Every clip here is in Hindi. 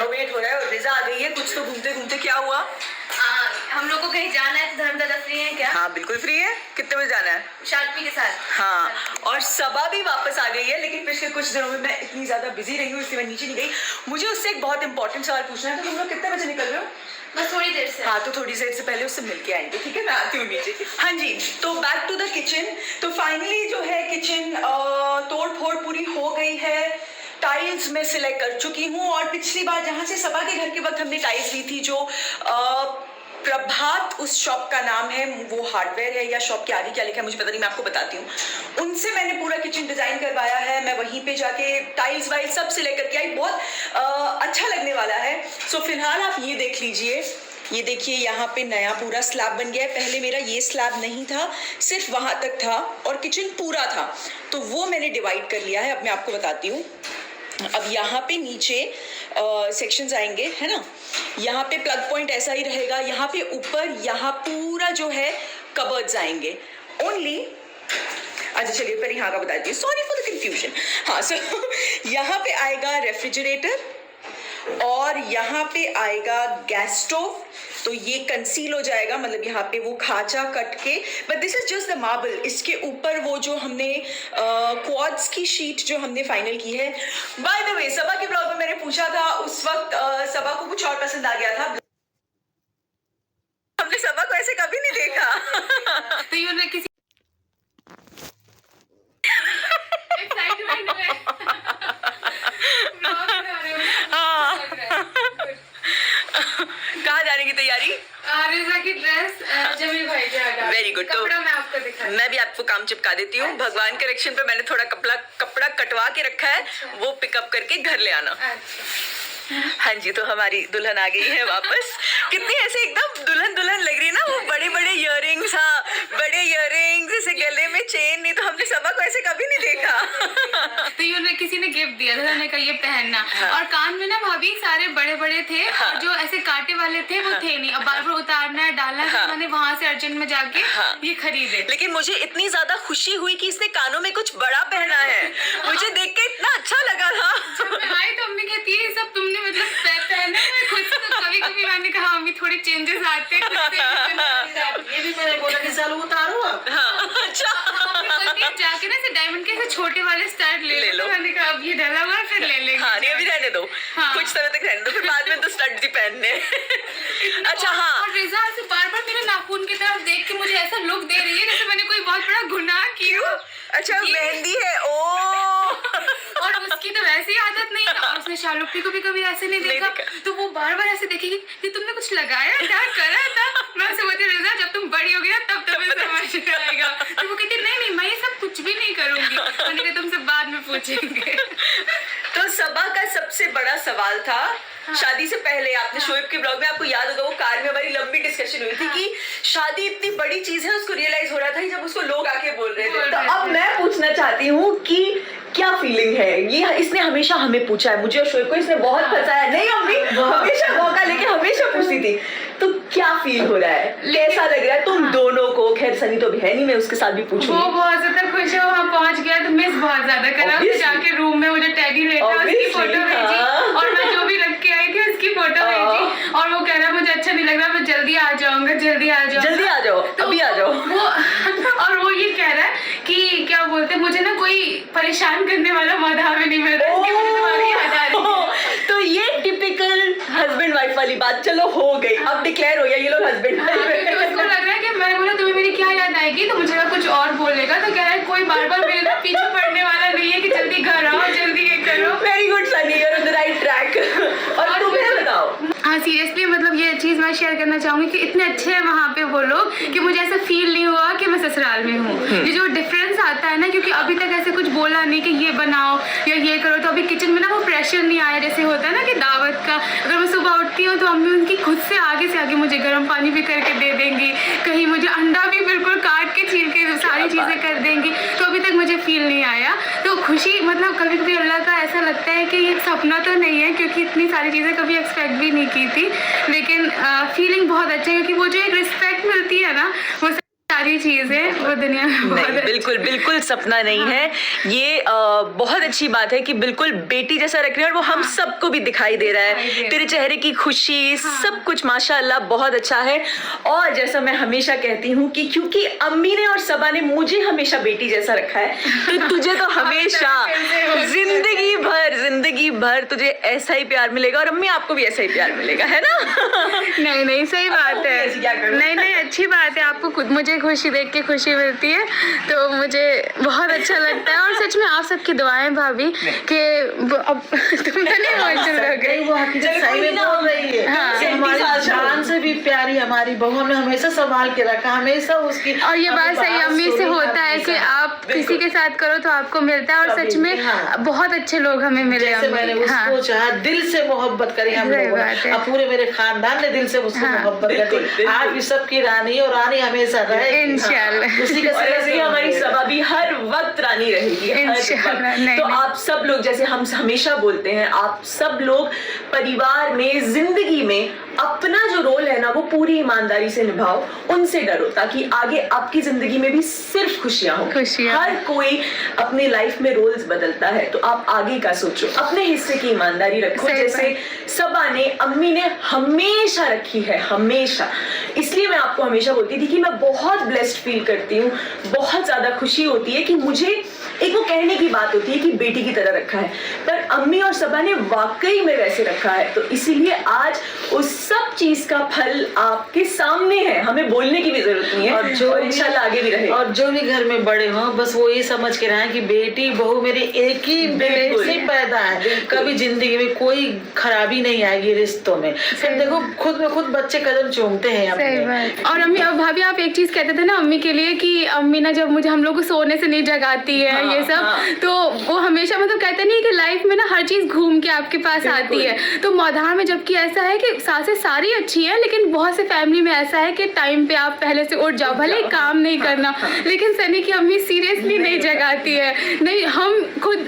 वेट हो रहा है और रिजा आ गई है। कुछ तो घूमते घूमते क्या हुआ? हम लोग को कहीं जाना है तो धर्मदादा फ्री है क्या? हाँ बिल्कुल फ्री है। कितने बजे जाना है? शार्पी के साथ। हाँ, और सबा भी वापस आ गई है, लेकिन पिछले कुछ दिनों में मैं इतनी ज्यादा बिजी रही हूँ इसलिए मैं नीचे नहीं गई। मुझे उससे एक बहुत इंपॉर्टेंट सवाल पूछना है। तो तुम लोग कितने बजे निकल रहे हो? बस थोड़ी देर से। हाँ, तो थोड़ी देर से पहले उससे मिलके आएंगे, ठीक है? मैं आती हूँ नीचे। हाँ जी, तो बैक टू द किचन। तो फाइनली जो है किचन तोड़ फोड़ पूरी हो गई है। टाइल्स मैं सिलेक्ट कर चुकी हूँ, और पिछली बार जहाँ से सबा के घर के वक्त हमने टाइल्स ली थी, जो प्रभात उस शॉप का नाम है, वो हार्डवेयर है या शॉप के आगे क्या लिखा है मुझे पता नहीं, मैं आपको बताती हूँ। उनसे मैंने पूरा किचन डिजाइन करवाया है। मैं वहीं पे जाके टाइल्स वाइल्स सब सिलेक्ट करके आई। बहुत अच्छा लगने वाला है। सो फिलहाल आप ये देख लीजिए, ये देखिए यहाँ पे नया पूरा स्लैब बन गया है। पहले मेरा ये स्लैब नहीं था, सिर्फ वहां तक था और किचन पूरा था, तो वो मैंने डिवाइड कर लिया है। अब मैं आपको बताती हूँ। अब यहाँ पे नीचे सेक्शंस आएंगे, है ना? यहाँ पे प्लग पॉइंट ऐसा ही रहेगा। यहाँ पे ऊपर यहाँ पूरा जो है कबर्ड्स आएंगे ओनली। अच्छा चलिए पर यहाँ का बताती हूँ, सॉरी फॉर द कंफ्यूजन। हाँ, सो यहाँ पे आएगा रेफ्रिजरेटर और यहाँ पे आएगा गैस स्टोव। तो ये कंसील हो जाएगा, मतलब यहाँ पे वो खाचा कट के, but this is just the marble. इसके ऊपर वो जो हमने क्वाड्स की शीट जो हमने फाइनल की है। बाय द वे, सबा के ब्लॉग में मैंने पूछा था, उस वक्त सबा को कुछ और पसंद आ गया था। हमने सबा को ऐसे कभी नहीं देखा। तो ये किसी कहाँ जाने की तैयारी? रिजा की ड्रेस जमील भाई के यहाँ। Very good. तो मैं भी आपको काम चिपका देती हूँ। भगवान के रक्षण पे मैंने थोड़ा कपड़ा कटवा के रखा है। वो पिकअप करके घर ले आना। हाँ जी, तो हमारी दुल्हन आ गई है वापस। कितनी ऐसे एकदम दुल्हन दुल्हन लग रही है ना। वो बड़े बड़े इयररिंग्स, हाँ बड़े इयररिंग्स, जैसे गले में चेन। नहीं तो हमने सबा को ऐसे कभी नहीं देखा। तो ये किसी ने गिफ्ट दिया था, हमने कहा ये पहनना। हाँ। और कान में ना भाभी सारे बड़े बड़े थे। हाँ। और जो ऐसे कांटे वाले थे वो थे नहीं। अब बार बार उतारना है, डालना है। मैंने वहाँ से अर्जेंट में जाके ये खरीदे। लेकिन मुझे इतनी ज्यादा खुशी हुई कि इसने कानों में कुछ बड़ा पहना है। मुझे देख के इतना अच्छा लगा था। जब मैं आई तो हमने कहती है सब तुमने मतलब पहना है खुद से। कभी कभी मैंने कहा अम्मी थोड़े चेंजेस आते हैं। ये भी मैंने बोला कि साल उतारो। अच्छा जाके ना से डायमंड के छोटे वाले स्टार्ट ले लो। मैंने कहा अब ये डला हुआ फिर ले लेंगे। हाँ नहीं, अभी रहने दो। हाँ। कुछ समय तक रहने दो, फिर बाद में तो स्टड ही पहनने। अच्छा हाँ। और रिजा से बार बार मेरे नाखून की तरफ देख के मुझे ऐसा लुक दे रही है जैसे मैंने कोई बहुत बड़ा गुनाह किया। अच्छा मेहंदी है। ओ और उसकी तो वैसी आदत नहीं है। और उसने शाहरुख को भी कभी ऐसे नहीं देखा। तो वो बार बार ऐसे देखेगी कि तुमने कुछ लगाया क्या करा था। मैं उससे बोलती रिजा जब तुम बड़ी होगी ना तब तुम्हें समझ में आएगा। तो वो कहती नहीं नहीं मैं ये सब कुछ भी नहीं करूंगी। मैंने कहा तुमसे बाद में पूछेंगे। तो सबा का सबसे बड़ा सवाल था। हाँ। शादी से पहले आपने शोएब के ब्लॉग में, आपको याद होगा, वो कार में हमारी लंबी डिस्कशन हुई थी। हाँ। कि शादी इतनी बड़ी चीज है, उसको रियलाइज हो रहा था जब उसको लोग आके बोल रहे थे। तो अब मैं पूछना चाहती हूँ कि क्या फीलिंग है ये? इसने हमेशा हमें पूछा है, मुझे और शोएब को इसने बहुत फंसाया। नहीं अम्मी, हमेशा मौका लेके हमेशा पूछती थी। तो क्या फील हो रहा है, कैसा लग रहा है तुम दोनों को? खैर सनी तो अभी है नहीं, मैं उसके साथ भी पूछूंगी। वो बहुत ज्यादा खुश है, वहाँ पहुंच गया तो मिस बहुत ज्यादा करा। जाके रूम में मुझे टेडी लेकर उसकी फोटो भेजी और मैं जो भी रख के आई थी उसकी फोटो भेजी। और वो कह रहा मुझे अच्छा नहीं लग रहा, मैं जल्दी आ जाऊंगा, जल्दी आ जाओ, जल्दी आ जाओ, तो अभी आ जाओ। वो और वो ये कह रहा है कि क्या बोलते मुझे ना कोई परेशान करने वाला मौका में नहीं मिल रहा, मुझे तुम्हारी याद आ रही है। तो ये टिपिकल हस्बैंड वाइफ वाली बात चलो हो गई, अब डिक्लेयर हो गया ये लोग हस्बैंड वाइफ। उसको लग रहा है कि मैं बोला तुम्हें मेरी क्या याद आएगी, तो मुझे कुछ और बोलेगा। तो कह रहा है कोई बार बार मेरे ना पीछे पड़ने वाला नहीं है कि जल्दी घर आओ, जल्दी ये करो। Very good Sunny, you are on the right track. और तुम्हें बताओ। हाँ सीरियसली मतलब ये चीज़ मैं शेयर करना चाहूँगी कि इतने अच्छे हैं वहाँ पे वो लोग कि मुझे ऐसा फील नहीं हुआ कि मैं ससुराल में हूँ। ये जो डिफरेंस आता है ना, क्योंकि अभी तक ऐसे कुछ बोला नहीं कि ये बनाओ या ये करो, तो अभी किचन में ना वो प्रेशर नहीं आया जैसे होता है ना कि दावत का। अगर मैं सुबह उठती हूँ तो अम्मी उनकी खुद से आगे मुझे गर्म पानी भी करके दे देंगी, कहीं मुझे अंडा भी बिल्कुल काट के छील के सारी चीज़ें कर देंगी। तो अभी तक मुझे फील नहीं आया। तो खुशी मतलब कभी कभी अल्लाह का ऐसा लगता है कि ये सपना तो नहीं है, क्योंकि इतनी सारी चीज़ें कभी एक्सपेक्ट भी नहीं की थी। लेकिन फीलिंग बहुत अच्छा है, क्योंकि वो जो एक रिस्पेक्ट मिलती है ना, वो सारी चीजें वो दुनिया में बहुत नहीं, बिल्कुल बिल्कुल सपना नहीं है ये। बहुत अच्छी बात है कि बिल्कुल बेटी जैसा रख रही है और वो हम सबको भी दिखाई दे रहा है। तेरे चेहरे की खुशी सब कुछ माशाल्लाह बहुत अच्छा है। और जैसा मैं हमेशा कहती हूँ कि क्योंकि अम्मी ने और सबा ने मुझे हमेशा बेटी जैसा रखा है तो तुझे तो हमेशा जिंदगी भर तुझे ऐसा ही प्यार मिलेगा और अम्मी आपको भी ऐसा ही प्यार मिलेगा, है ना? नहीं सही बात है। ऐसे क्या करूं? नहीं अच्छी बात है, आपको खुद मुझे खुशी देख के खुशी मिलती है तो मुझे बहुत अच्छा लगता है। और सच में आप सबकी दुआएं भाभी कि अब तुम तो नहीं इमोशनल हो गई। वो हकीकत सही में बोल रही है। हाँ। कि हमारी जान से भी प्यारी हमारी बहू हमने हमेशा संभाल के रखा, हमेशा उसकी। और ये बात सही अम्मी से होता है कि हमेशा। आप किसी के साथ करो तो आपको मिलता है। और सच में हाँ। बहुत अच्छे लोग हमें मिले जैसे मैंने अम्मी। उसको चाहा, दिल से मोहब्बत करी हम सही लोगों बात है। ने, अब पूरे मेरे खानदान ने दिल से उसको मोहब्बत करी। आप भी सबकी रानी और रानी हमेशा रहे इंशाल्लाह। उसी का ऐसे ही हमारी सबा भी हर वक्त रानी रहेगी, हर इंशाल्लाह। वक्त। तो आप सब लोग जैसे हम हमेशा बोलते हैं, आप सब लोग परिवार में जिंदगी में अपना जो रोल है ना वो पूरी ईमानदारी से निभाओ, उनसे डरो ताकि आगे आपकी जिंदगी में भी सिर्फ खुशियां हो। हर कोई अपनी लाइफ में रोल्स बदलता है तो आप आगे का सोचो, अपने हिस्से की ईमानदारी रखो जैसे सबा ने अम्मी ने हमेशा रखी है, हमेशा। इसलिए मैं आपको हमेशा बोलती थी कि मैं बहुत ब्लेस्ड फील करती हूँ, बहुत ज्यादा खुशी होती है कि मुझे एक वो कहने की बात होती है कि बेटी की तरह रखा है, पर अम्मी और सबा ने वाकई में वैसे रखा है। तो इसीलिए आज उस सब चीज का फल आपके सामने है, हमें बोलने की भी जरूरत नहीं है और जो इंशाल्लाह आगे भी रहे। और जो भी घर में बड़े हों बस वो ये समझ के रहे कि बेटी बहू मेरे एक ही बेटे से पैदा है, कभी जिंदगी में कोई खराबी नहीं आएगी रिश्तों में। फिर देखो खुद में खुद बच्चे कदम चूमते हैं अपने। और अम्मी अब भाभी आप एक चीज कहते थे ना अम्मी के लिए कि अम्मी ना जब मुझे हम लोग को सोने से नहीं जगाती है ये सब तो वो हमेशा मतलब कहते नहीं कि लाइफ में ना हर चीज घूम के आपके पास आती है। तो मौधार में जबकि ऐसा है कि सासें सारी अच्छी है लेकिन बहुत से फैमिली में ऐसा है कि टाइम पे आप पहले से उठ जाओ, भले ही काम नहीं करना, लेकिन सनी की अम्मी सीरियसली नहीं जगाती है। नहीं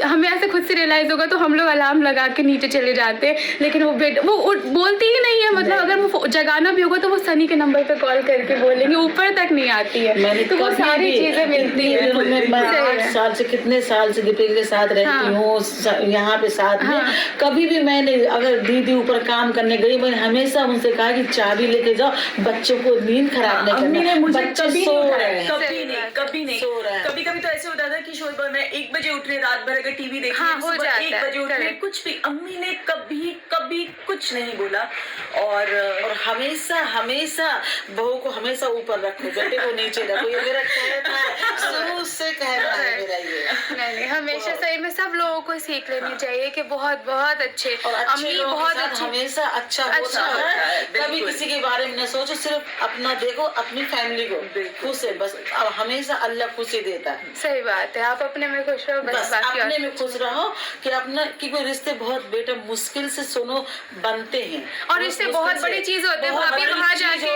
हमें ऐसे खुद से रियलाइज होगा तो हम लोग अलार्म लगा के नीचे चले जाते हैं, लेकिन वो बोलती ही नहीं है। मतलब अगर वो जगाना भी होगा तो वो सनी के नंबर पे कॉल करके बोलेंगे, ऊपर तक नहीं आती है। तो वो सारी चीजें मिलती है। मैं 8 साल से कितने साल से दीपिका के साथ रहती हूँ यहाँ पे साथ में, कभी भी मैंने अगर दीदी ऊपर काम करने गई मैंने हमेशा उनसे कहा कि चाबी लेके जाओ, बच्चों को नींद खराब नहीं करना। बच्चे सो रहे हैं, कभी नहीं सो रहा है। कभी तो ऐसे होता था कि शोर मैं 1 बजे उठ रहे, रात भर अगर टीवी देख रहे, हो सुबह जाता 1 है, बजे उठ रहे, कुछ भी अम्मी ने कभी कुछ नहीं बोला। और हमेशा बहू को हमेशा ऊपर रखो, बेटे को नीचे रखो, ये मेरा कहना है, शुरू से कहना है मेरा ये। नहीं हमेशा सही में सब लोगों को सीख लेनी चाहिए कि बहुत अच्छे अम्मी बहुत अच्छी हमेशा अच्छा होता है। कभी किसी के बारे में न सोचो, सिर्फ अपना देखो, अपनी फैमिली को खुश है बस। अब हमेशा अल्लाह खुशी देता है। सही बात है, आप अपने में खुश रहो बस अपने में खुश रहो कि अपना कि कोई रिश्ते बहुत बेटा मुश्किल से सुनो बनते हैं और रिश्ते बहुत बड़ी चीज होते हैं। भाभी वहाँ जाके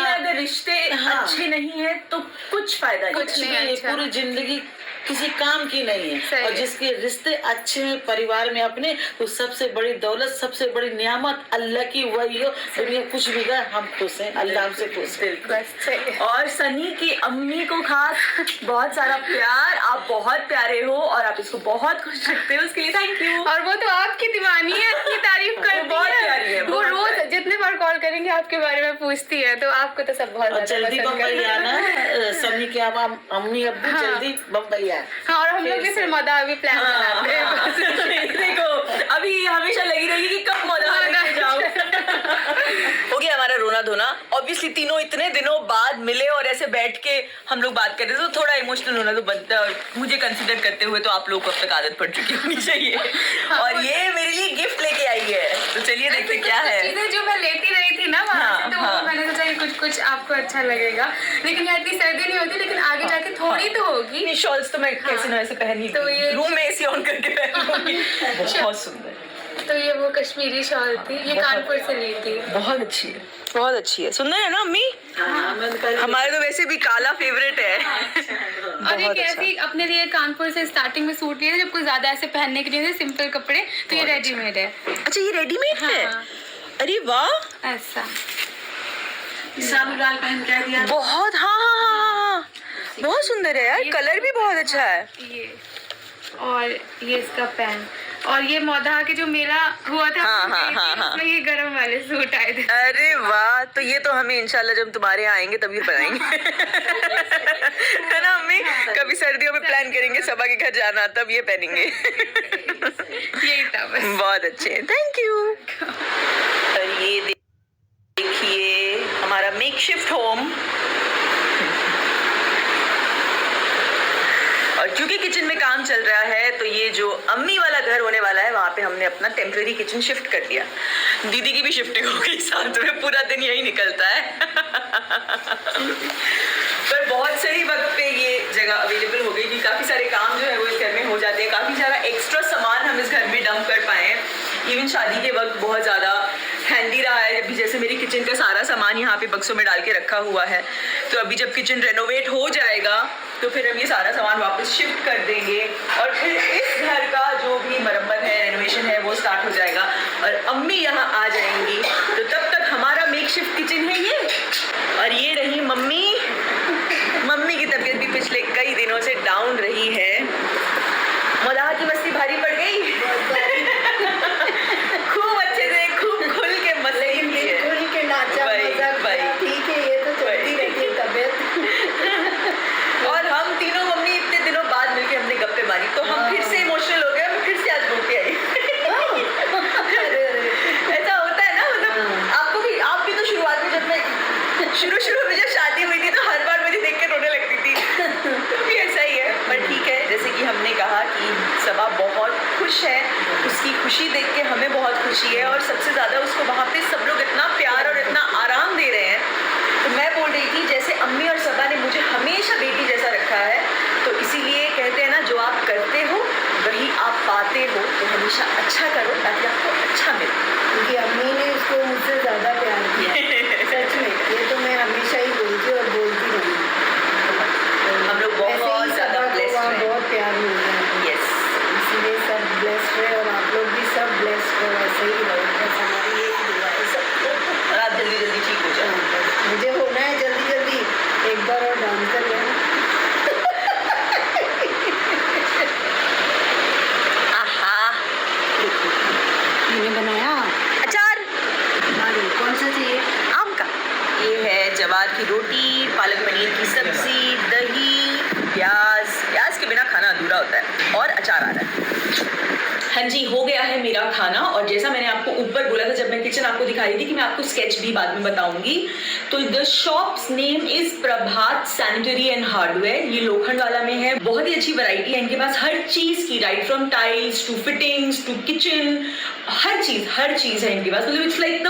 अगर रिश्ते अच्छे नहीं है तो कुछ फायदा नहीं, पूरी जिंदगी किसी काम की नहीं है। और जिसके रिश्ते अच्छे हैं परिवार में अपने, तो सबसे बड़ी दौलत सबसे बड़ी नियामत अल्लाह की वही हो। दुनिया कुछ भी कर हम खुश हैं, अल्लाह हमसे खुश है। और सनी की अम्मी को खास बहुत सारा प्यार, आप बहुत प्यारे हो और आप इसको बहुत खुश रखते हो, उसके लिए थैंक यू। और वो तो आपकी दीवानी है, आपकी तारीफ करती बहुत प्यारी है, वो रोज जितने बार कॉल करेंगे आपके बारे में पूछती है, तो आपको तो सब बहुत जल्दी बम्बई आना, सनी के अम्मी अब्बू जल्दी बम्बई। हाँ, और हम लोग भी फिर मदा भी प्लान बनाते हैं। देखो अभी हमेशा लगी रहेगी कि कब मदा लेके जाओ। हो गया हमारा रोना धोना। ऑब्वियसली तीनों इतने दिनों बाद मिले और ऐसे बैठ के हम लोग बात कर रहे थे तो थोड़ा इमोशनल होना तो बनता है। और मुझे कंसिडर करते हुए तो आप लोगों को अब तक आदत पड़ चुकी होनी चाहिए। और ये मेरे लिए गिफ्ट लेके आई है, तो चलिए देखते क्या है। चीजें जो मैं लेती रही थी ना वहाँ से, तो मैंने सोचा कि कुछ आपको अच्छा लगेगा, लेकिन यहाँ इतनी सर्दी नहीं होती, लेकिन आगे जाके थोड़ी तो होगी। शॉल्स तो मैं कैसे ना वैसे पहन ही, तो ये रूम में एसी ऑन करके पहन लूंगी। बहुत सुंदर। तो ये वो कश्मीरी शॉल थी, ये कानपुर से ली थी। बहुत अच्छी है, बहुत अच्छी है। सुंदर है ना अम्मी? हमारे तो वैसे भी काला फेवरेट है। और ये कैसी अपने लिए कानपुर से स्टार्टिंग में सूट लिए थे, जब कोई ज्यादा ऐसे पहनने के लिए सिंपल कपड़े, तो ये रेडीमेड है। अच्छा ये रेडीमेड है? अरे वाह, ऐसा साबु लाल पहन के दिया बहुत, हाँ हाँ हाँ हाँ हाँ, बहुत सुंदर है यार, कलर भी बहुत अच्छा है। ये और ये इसका पैन और ये मौधा के जो मेला हुआ था हाँ, हाँ, हाँ, हाँ। उसमें ये गरम वाले सूट आए थे। अरे वाह, तो ये तो हमें इंशाल्लाह जब तुम्हारे यहाँ आएंगे तभी बनाएंगे। है ना अम्मी? कभी सर्दियों में प्लान करेंगे सबा के घर जाना, तब ये पहनेंगे। यही था बस। बहुत अच्छे, थैंक यू। और ये देखिए हमारा मेकशिफ्ट होम, और क्योंकि किचन में काम चल रहा है तो ये जो अम्मी वाला घर होने वाला है वहाँ पे हमने अपना टेम्पररी किचन शिफ्ट कर दिया। दीदी की भी शिफ्टिंग हो गई साथ में, पूरा दिन यही निकलता है। पर बहुत सही वक्त पे ये जगह अवेलेबल हो गई कि काफ़ी सारे काम जो है वो इस घर में हो जाते हैं, काफ़ी सारा एक्स्ट्रा सामान हम इस घर में डंप कर पाए हैं। इवन शादी के वक्त बहुत ज़्यादा हैंडी रहा है, अभी जैसे मेरी किचन का सारा सामान यहाँ पे बक्सों में डाल के रखा हुआ है, तो अभी जब किचन रेनोवेट हो जाएगा तो फिर हम ये सारा सामान वापस शिफ्ट कर देंगे और फिर इस घर का जो भी मरम्मत है, रेनोवेशन है, वो स्टार्ट हो जाएगा और अम्मी यहाँ आ जाएंगी, तो तब तक हमारा मेकशिफ्ट किचन है ये। और ये रही मम्मी, मम्मी की तबीयत भी पिछले कई दिनों से डाउन रही है। मौलाहा की मस्ती भारी पड़ गई। खूब अच्छे से खूब खुल के मस्ती की है, खुल के नाचा मजाक, ठीक है, ये तो चलती रहती है तबीयत। और हम तीनों मम्मी इतने दिनों बाद मिलके हमने गप्पे मारी, तो हम फिर से इमोशनल हो गए, हम फिर से आज रोते आई। ऐसा होता है ना, मतलब आपको भी, आप भी तो शुरुआत में जब मैं शुरू में जब शादी हुई थी तो हर बार मुझे देख के रोने लगती थी। तो भी ऐसा ही है, पर ठीक है, जैसे कि हमने कहा कि सबा बहुत खुश है, उसकी खुशी देख के हमें बहुत खुशी है और सबसे ज़्यादा उसको वहाँ पे सब लोग इतना प्यार और इतना आराम दे रहे हैं। तो मैं बोल रही थी जैसे अम्मी और सबा ने मुझे हमेशा बेटी जैसा रखा है, तो इसीलिए कहते हैं ना, जो आप करते हो वही आप पाते हो, तो हमेशा अच्छा करो ताकि आपको अच्छा मिले। क्योंकि अम्मी ने उसको मुझसे ज़्यादा प्यार किया, सच में, ये तो मैं हमेशा ही बोलती और बोलती रहूँगी। हम लोग बहुत ज़्यादा ब्लेस्ड हैं। बहुत प्यार मिल रहा है, यस, इसलिए सब ब्लेस्ड है और आप लोग भी सब ब्लेस्ड हो, ऐसे ही रहो, बस हमारी यही दुआ है सबको। और आप जल्दी जल्दी ठीक हो जाओ। मुझे होना है जल्दी जल्दी, एक बार और डांस कर लेना। आहा, मैंने बनाया अचार कौन सा चाहिए? आम का। ये है जवार की रोटी, पालक पनीर की सब्जी, दही, प्याज के बिना खाना अधूरा होता है, और अचार आ रहा है। हाँ जी, हो गया है मेरा खाना, और जैसा मैंने आपको ऊपर बोला था जब मैं किचन आपको दिखा रही थी कि मैं आपको स्केच भी बाद में बताऊंगी, तो the shops name is Prabhat sanitary and hardware. ये लोखंड वाला में है, बहुत ही अच्छी वैरायटी है इनके पास हर चीज की, right from tiles to fittings to kitchen, हर चीज है इनके पास। मतलब इट्स लाइक द